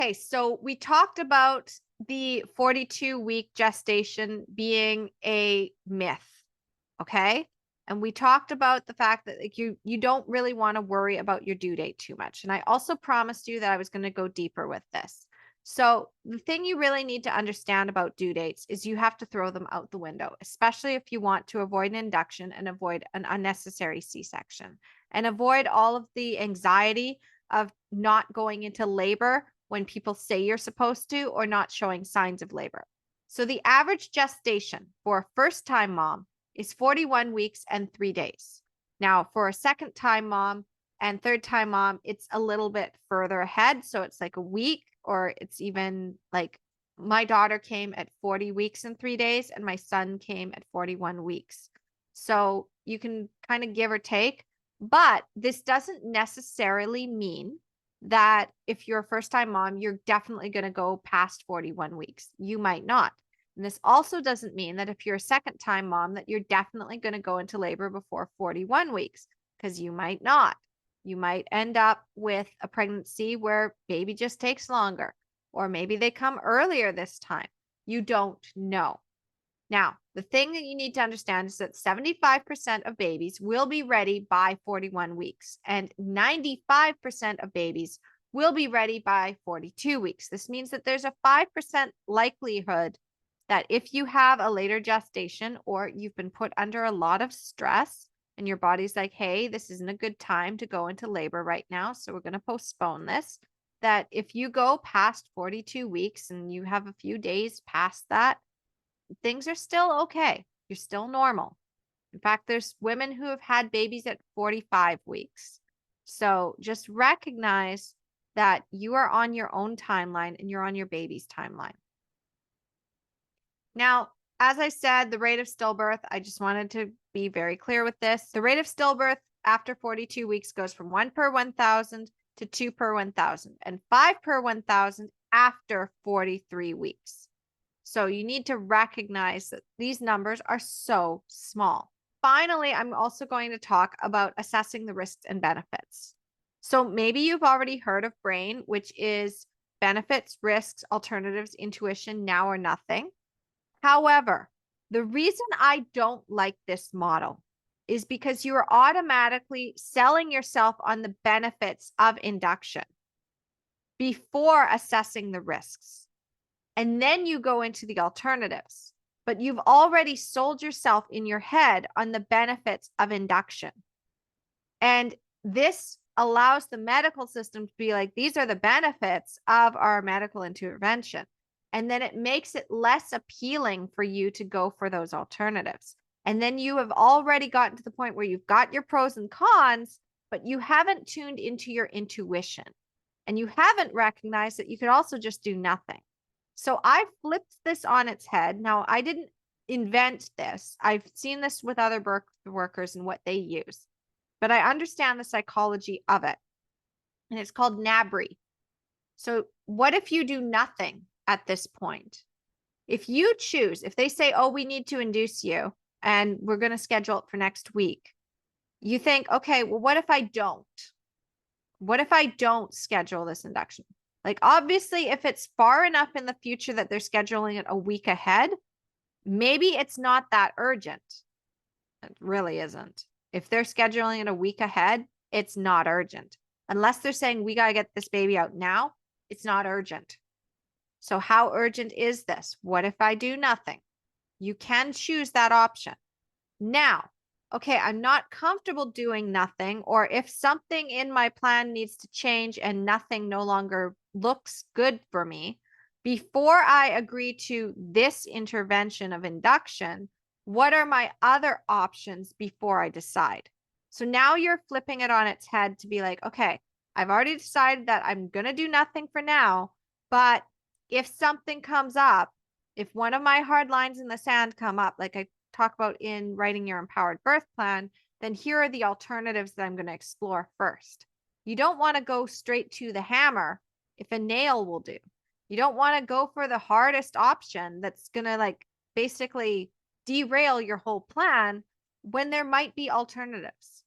Okay, so we talked about the 42-week gestation being a myth, okay? And we talked about the fact that like you don't really want to worry about your due date too much. And I also promised you that I was going to go deeper with this. So, the thing you really need to understand about due dates is you have to throw them out the window, especially if you want to avoid an induction and avoid an unnecessary C-section and avoid all of the anxiety of not going into labor when people say you're supposed to or not showing signs of labor. So, the average gestation for a first time mom is 41 weeks and 3 days. Now, for a second time mom and third time mom, it's a little bit further ahead. So, it's like a week, or it's even like my daughter came at 40 weeks and 3 days, and my son came at 41 weeks. So, you can kind of give or take. But this doesn't necessarily mean that if you're a first time mom, you're definitely going to go past 41 weeks. You might not. And this also doesn't mean that if you're a second time mom, that you're definitely going to go into labor before 41 weeks, because you might not. You might end up with a pregnancy where baby just takes longer, or maybe they come earlier this time. You don't know. Now, the thing that you need to understand is that 75% of babies will be ready by 41 weeks, and 95% of babies will be ready by 42 weeks. This means that there's a 5% likelihood that if you have a later gestation or you've been put under a lot of stress and your body's like, hey, this isn't a good time to go into labor right now, so we're going to postpone this, that if you go past 42 weeks and you have a few days past that, things are still okay. You're still normal. In fact, there's women who have had babies at 45 weeks. So just recognize that you are on your own timeline and you're on your baby's timeline. Now, as I said, the rate of stillbirth, I just wanted to be very clear with this. The rate of stillbirth after 42 weeks goes from 1 per 1,000 to 2 per 1,000 and 5 per 1,000 after 43 weeks. So you need to recognize that these numbers are so small. Finally, I'm also going to talk about assessing the risks and benefits. So maybe you've already heard of BRAIN, which is benefits, risks, alternatives, intuition, now or nothing. However, the reason I don't like this model is because you are automatically selling yourself on the benefits of induction before assessing the risks. And then you go into the alternatives, but you've already sold yourself in your head on the benefits of induction. And this allows the medical system to be like, these are the benefits of our medical intervention. And then it makes it less appealing for you to go for those alternatives. And then you have already gotten to the point where you've got your pros and cons, but you haven't tuned into your intuition. And you haven't recognized that you could also just do nothing. So I flipped this on its head. Now, I didn't invent this. I've seen this with other birth workers and what they use, but I understand the psychology of it. And it's called NABRI. So what if you do nothing at this point? If you choose, if they say, oh, we need to induce you and we're going to schedule it for next week, you think, okay, well, what if I don't? What if I don't schedule this induction? Like, obviously, if it's far enough in the future that they're scheduling it a week ahead, maybe it's not that urgent. It really isn't. If they're scheduling it a week ahead, it's not urgent. Unless they're saying, we got to get this baby out now, it's not urgent. So, how urgent is this? What if I do nothing? You can choose that option. Now, okay, I'm not comfortable doing nothing, or if something in my plan needs to change and nothing no longer looks good for me, before I agree to this intervention of induction, what are my other options before I decide? So now you're flipping it on its head to be like, okay, I've already decided that I'm going to do nothing for now, but if something comes up, if one of my hard lines in the sand come up, like I talk about in writing your empowered birth plan, then here are the alternatives that I'm going to explore first. You don't want to go straight to the hammer if a nail will do. You don't want to go for the hardest option that's going to like basically derail your whole plan when there might be alternatives.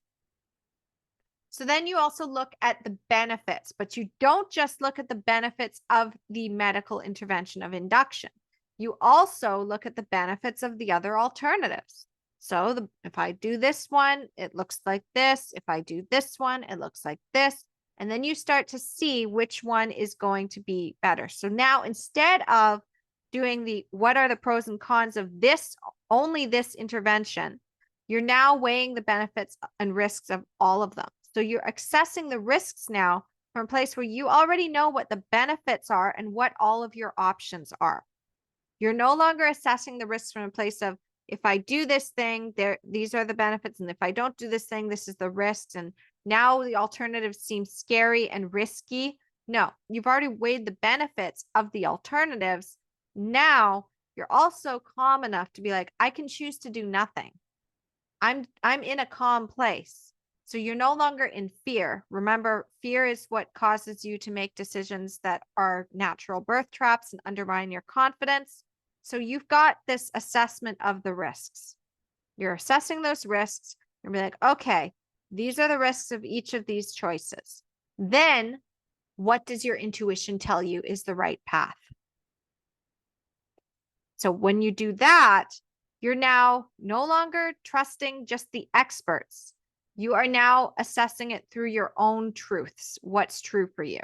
So then you also look at the benefits, but you don't just look at the benefits of the medical intervention of induction. You also look at the benefits of the other alternatives. So if I do this one, it looks like this. If I do this one, it looks like this. And then you start to see which one is going to be better. So now instead of doing what are the pros and cons of only this intervention, you're now weighing the benefits and risks of all of them. So you're assessing the risks now from a place where you already know what the benefits are and what all of your options are. You're no longer assessing the risks from a place of, if I do this thing, these are the benefits, and if I don't do this thing, this is the risks. And now the alternatives seem scary and risky. No, you've already weighed the benefits of the alternatives. Now you're also calm enough to be like, I can choose to do nothing. I'm in a calm place. So you're no longer in fear. Remember, fear is what causes you to make decisions that are natural birth traps and undermine your confidence. So you've got this assessment of the risks. You're assessing those risks. You're gonna be like, okay, these are the risks of each of these choices. Then what does your intuition tell you is the right path? So when you do that, you're now no longer trusting just the experts. You are now assessing it through your own truths, what's true for you.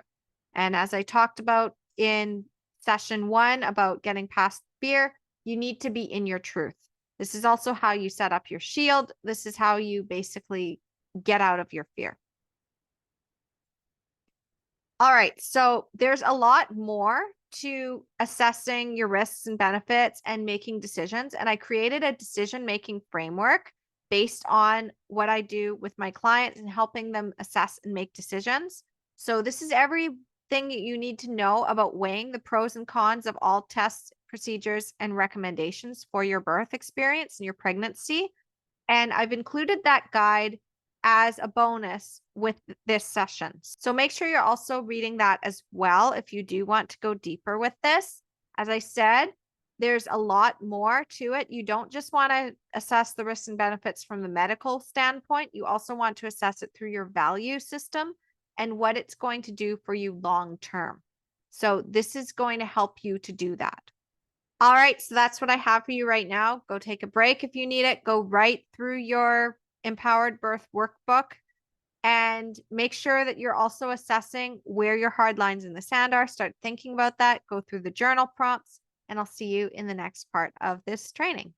And as I talked about in session 1 about getting past fear, you need to be in your truth. This is also how you set up your shield. This is how you basically get out of your fear. All right, so there's a lot more to assessing your risks and benefits and making decisions. And I created a decision-making framework based on what I do with my clients and helping them assess and make decisions. So this is everything that you need to know about weighing the pros and cons of all tests, procedures, and recommendations for your birth experience and your pregnancy. And I've included that guide as a bonus with this session. So make sure you're also reading that as well if you do want to go deeper with this. As I said, there's a lot more to it. You don't just want to assess the risks and benefits from the medical standpoint. You also want to assess it through your value system and what it's going to do for you long term. So this is going to help you to do that. All right, so that's what I have for you right now. Go take a break if you need it. Go right through your Empowered Birth Workbook and make sure that you're also assessing where your hard lines in the sand are. Start thinking about that. Go through the journal prompts, and I'll see you in the next part of this training.